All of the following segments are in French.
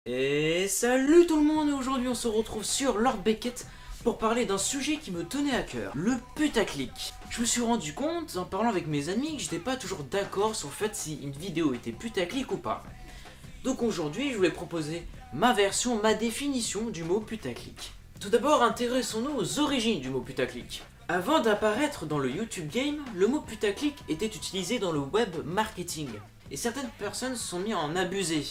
Et salut tout le monde, et aujourd'hui on se retrouve sur Lord Beckett pour parler d'un sujet qui me tenait à cœur, le putaclic. Je me suis rendu compte en parlant avec mes amis que j'étais pas toujours d'accord sur le fait si une vidéo était putaclic ou pas. Donc aujourd'hui je voulais proposer ma version, ma définition du mot putaclic. Tout d'abord intéressons-nous aux origines du mot putaclic. Avant d'apparaître dans le YouTube game, le mot putaclic était utilisé dans le web marketing. Et certaines personnes se sont mis à en abuser.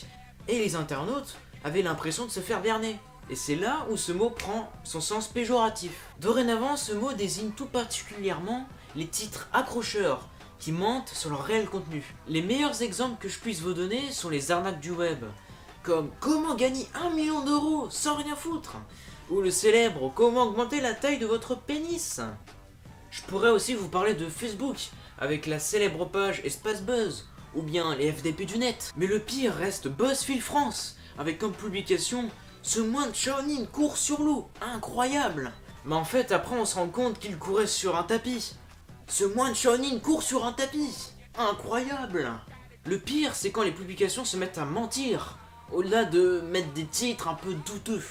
Et les internautes avaient l'impression de se faire berner. Et c'est là où ce mot prend son sens péjoratif. Dorénavant, ce mot désigne tout particulièrement les titres accrocheurs qui mentent sur leur réel contenu. Les meilleurs exemples que je puisse vous donner sont les arnaques du web, comme comment gagner 1 million d'euros sans rien foutre, ou le célèbre comment augmenter la taille de votre pénis. Je pourrais aussi vous parler de Facebook, avec la célèbre page Espace Buzz, ou bien les FDP du net. Mais le pire reste BuzzFeed France, avec comme publication « Ce moine Shaolin court sur l'eau, incroyable !» Mais en fait, après on se rend compte qu'il courait sur un tapis. « Ce moine Shaolin court sur un tapis, incroyable !» Le pire, c'est quand les publications se mettent à mentir, au-delà de mettre des titres un peu douteux.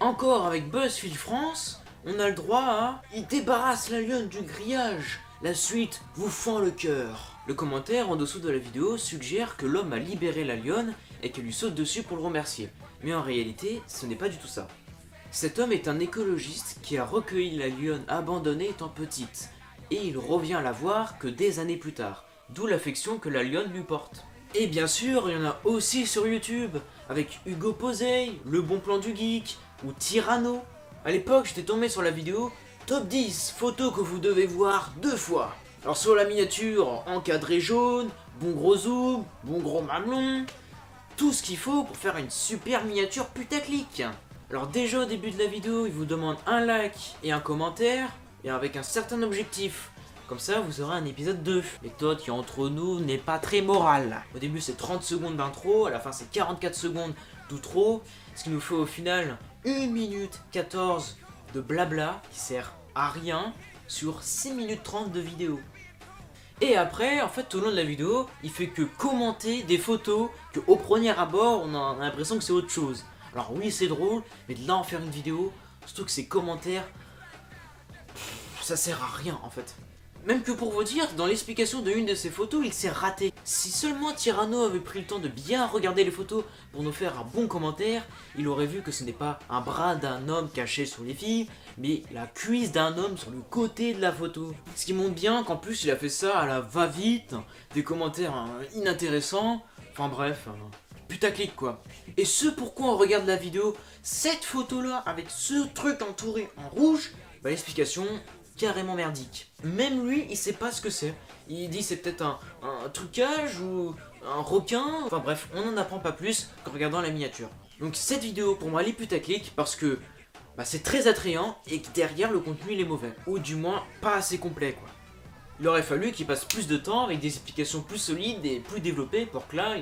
Encore avec BuzzFeed France, on a le droit à « Il débarrasse la lionne du grillage, la suite vous fend le cœur ». Le commentaire en dessous de la vidéo suggère que l'homme a libéré la lionne et qu'elle lui saute dessus pour le remercier. Mais en réalité, ce n'est pas du tout ça. Cet homme est un écologiste qui a recueilli la lionne abandonnée étant petite, et il revient la voir que des années plus tard, d'où l'affection que la lionne lui porte. Et bien sûr, il y en a aussi sur YouTube, avec Hugo Posey, Le Bon Plan du Geek, ou Tyranno. A l'époque, j'étais tombé sur la vidéo Top 10 photos que vous devez voir 2 fois. Alors sur la miniature, encadré jaune, bon gros zoom, bon gros mamelon, tout ce qu'il faut pour faire une super miniature putaclic. Alors déjà au début de la vidéo, il vous demande un like et un commentaire, et avec un certain objectif. Comme ça, vous aurez un épisode 2. Méthode qui entre nous n'est pas très morale. Au début c'est 30 secondes d'intro, à la fin c'est 44 secondes d'outro, ce qui nous fait au final 1 minute 14 de blabla qui sert à rien sur 6 minutes 30 de vidéo. Et après, en fait, tout au long de la vidéo, il fait que commenter des photos que au premier abord, on a l'impression que c'est autre chose. Alors oui, c'est drôle, mais de là en faire une vidéo, surtout que ces commentaires, ça sert à rien en fait. Même que pour vous dire, dans l'explication de une de ces photos, il s'est raté. Si seulement Tyranno avait pris le temps de bien regarder les photos pour nous faire un bon commentaire, il aurait vu que ce n'est pas un bras d'un homme caché sur les filles, mais la cuisse d'un homme sur le côté de la photo. Ce qui montre bien qu'en plus il a fait ça à la va-vite, des commentaires inintéressants, enfin bref, putaclic quoi. Et ce pourquoi on regarde la vidéo, cette photo là avec ce truc entouré en rouge, bah l'explication carrément merdique. Même lui, il sait pas ce que c'est. Il dit c'est peut-être un trucage ou un requin. Enfin bref, on n'en apprend pas plus qu'en regardant la miniature. Donc cette vidéo, pour moi, elle est putaclic parce que c'est très attrayant et que derrière, le contenu, il est mauvais. Ou du moins, pas assez complet, quoi. Il aurait fallu qu'il passe plus de temps avec des explications plus solides et plus développées pour que là,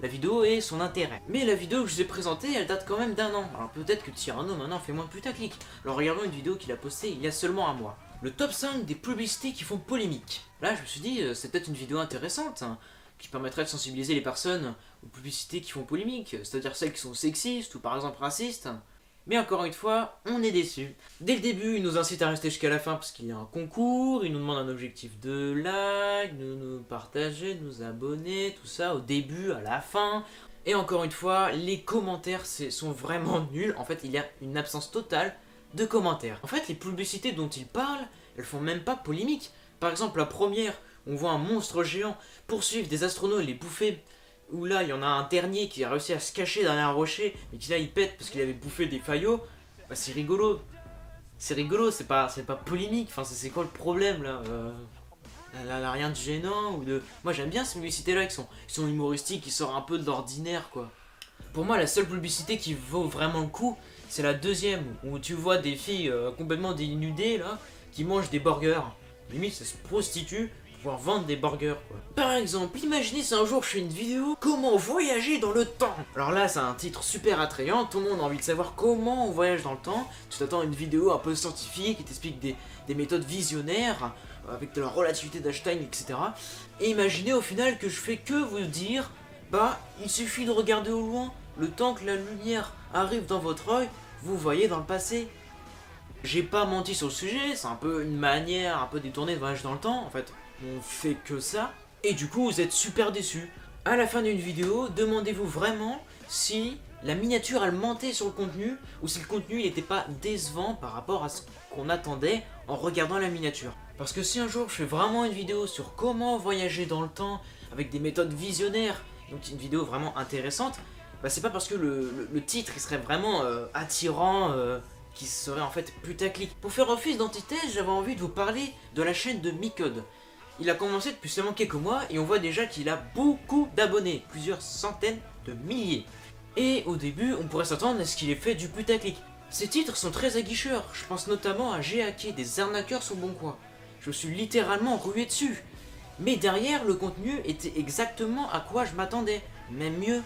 la vidéo ait son intérêt. Mais la vidéo que je vous ai présentée, elle date quand même d'1 an. Alors peut-être que Tyranno maintenant fait moins de putaclic. Alors regardons une vidéo qu'il a postée il y a seulement un mois. Le top 5 des publicités qui font polémique. Là je me suis dit, c'est peut-être une vidéo intéressante, qui permettrait de sensibiliser les personnes aux publicités qui font polémique, c'est-à-dire celles qui sont sexistes ou par exemple racistes. Mais encore une fois, on est déçu. Dès le début, il nous incite à rester jusqu'à la fin parce qu'il y a un concours, il nous demande un objectif de like, de nous partager, de nous abonner, tout ça au début, à la fin. Et encore une fois, les commentaires sont vraiment nuls. En fait, il y a une absence totale de commentaires. En fait, les publicités dont il parle, elles font même pas polémique. Par exemple, la première, on voit un monstre géant poursuivre des astronautes et les bouffer. Où là, il y en a un dernier qui a réussi à se cacher derrière un rocher, mais qui là, il pète parce qu'il avait bouffé des faillots. Bah, c'est rigolo. C'est rigolo, c'est pas polémique. Enfin, c'est quoi le problème, là Elle a rien de gênant ou de... Moi, j'aime bien ces publicités-là qui sont humoristiques, qui sortent un peu de l'ordinaire, quoi. Pour moi, la seule publicité qui vaut vraiment le coup, c'est la deuxième, où tu vois des filles complètement dénudées, là, qui mangent des burgers. Limite, ça se prostitue pouvoir vendre des burgers quoi. Par exemple, imaginez si un jour je fais une vidéo comment voyager dans le temps. Alors là c'est un titre super attrayant, tout le monde a envie de savoir comment on voyage dans le temps. Tu t'attends à une vidéo un peu scientifique qui t'explique des méthodes visionnaires avec de la relativité d'Einstein etc. Et imaginez au final que je fais que vous dire bah il suffit de regarder au loin le temps que la lumière arrive dans votre œil, vous voyez dans le passé. J'ai pas menti sur le sujet, c'est un peu une manière un peu détournée de voyage dans le temps, en fait, on fait que ça, et du coup vous êtes super déçus. À la fin d'une vidéo, demandez-vous vraiment si la miniature elle mentait sur le contenu, ou si le contenu n'était pas décevant par rapport à ce qu'on attendait en regardant la miniature. Parce que si un jour je fais vraiment une vidéo sur comment voyager dans le temps, avec des méthodes visionnaires, donc une vidéo vraiment intéressante, bah c'est pas parce que le titre il serait vraiment attirant, qui serait en fait putaclic. Pour faire office d'antithèse, j'avais envie de vous parler de la chaîne de Micode. Il a commencé depuis seulement quelques mois et on voit déjà qu'il a beaucoup d'abonnés, plusieurs centaines de milliers. Et au début, on pourrait s'attendre à ce qu'il ait fait du putaclic. Ces titres sont très aguicheurs, je pense notamment à J'ai hacké des arnaqueurs sur Bon Coin. Je suis littéralement rué dessus. Mais derrière, le contenu était exactement à quoi je m'attendais, même mieux.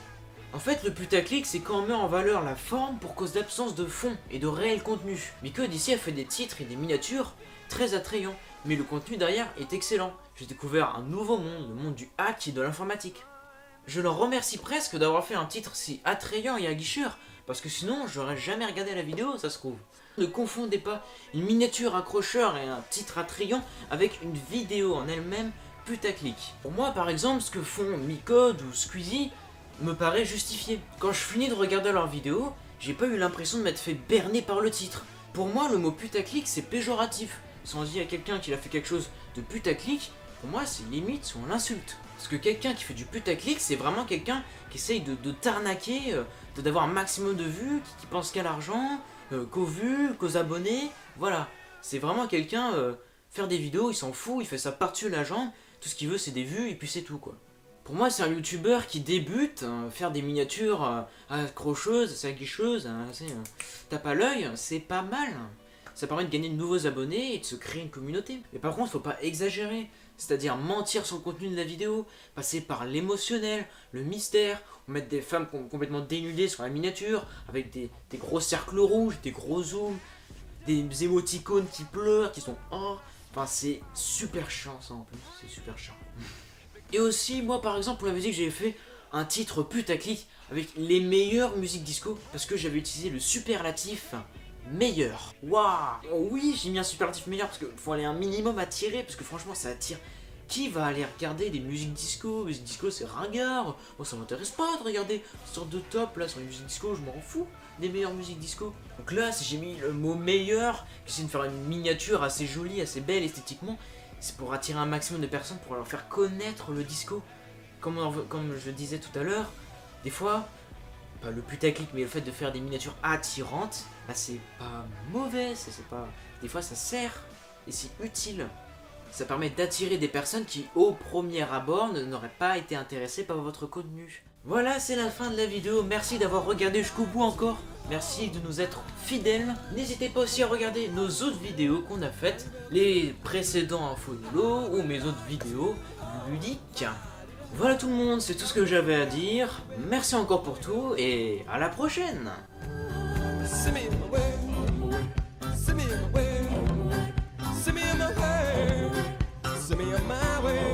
En fait, le putaclic, c'est quand on met en valeur la forme pour cause d'absence de fond et de réel contenu. Micode ici a fait des titres et des miniatures très attrayants, mais le contenu derrière est excellent. J'ai découvert un nouveau monde, le monde du hack et de l'informatique. Je leur remercie presque d'avoir fait un titre si attrayant et aguicheur, parce que sinon j'aurais jamais regardé la vidéo, ça se trouve. Ne confondez pas une miniature accrocheur et un titre attrayant avec une vidéo en elle-même putaclic. Pour moi par exemple, ce que font Micode ou Squeezie me paraît justifié. Quand je finis de regarder leurs vidéos, j'ai pas eu l'impression de m'être fait berner par le titre. Pour moi, le mot putaclic c'est péjoratif. Si on dit à quelqu'un qu'il a fait quelque chose de putaclic, pour moi c'est limite si on l'insulte. Parce que quelqu'un qui fait du putaclic, c'est vraiment quelqu'un qui essaye de t'arnaquer, d'avoir un maximum de vues, qui pense qu'à l'argent, qu'aux vues, qu'aux abonnés. Voilà, c'est vraiment quelqu'un, faire des vidéos, il s'en fout, il fait ça par-dessus la jambe, tout ce qu'il veut c'est des vues et puis c'est tout quoi. Pour moi, c'est un youtubeur qui débute, faire des miniatures accrocheuses, assez aguicheuses, assez tape à l'œil, c'est pas mal. Ça permet de gagner de nouveaux abonnés et de se créer une communauté. Mais par contre, faut pas exagérer, c'est-à-dire mentir sur le contenu de la vidéo, passer par l'émotionnel, le mystère, ou mettre des femmes complètement dénudées sur la miniature, avec des gros cercles rouges, des gros zooms, des émoticônes qui pleurent, qui sont oh, enfin c'est super chiant ça en plus, c'est super chiant. Et aussi, moi par exemple, on m'avait dit que j'avais fait un titre putaclic avec les meilleures musiques disco, parce que j'avais utilisé le superlatif meilleur. Waouh! Oh oui, j'ai mis un superlatif meilleur, parce qu'il faut aller un minimum attirer, parce que franchement ça attire. Qui va aller regarder des musiques disco? Musique disco c'est ringard, moi ça m'intéresse pas de regarder une sorte de top là sur les musiques disco, je m'en fous des meilleures musiques disco. Donc là, si j'ai mis le mot meilleur, j'essaie de faire une miniature assez jolie, assez belle esthétiquement, c'est pour attirer un maximum de personnes, pour leur faire connaître le disco. Comme je disais tout à l'heure, des fois, pas le putaclic, mais le fait de faire des miniatures attirantes, bah c'est pas mauvais, c'est pas... Des fois ça sert, et c'est utile. Ça permet d'attirer des personnes qui, au premier abord, n'auraient pas été intéressées par votre contenu. Voilà, c'est la fin de la vidéo. Merci d'avoir regardé jusqu'au bout encore. Merci de nous être fidèles. N'hésitez pas aussi à regarder nos autres vidéos qu'on a faites, les précédents InfoYolo ou mes autres vidéos ludiques. Voilà tout le monde, c'est tout ce que j'avais à dire. Merci encore pour tout et à la prochaine. Send me on my way.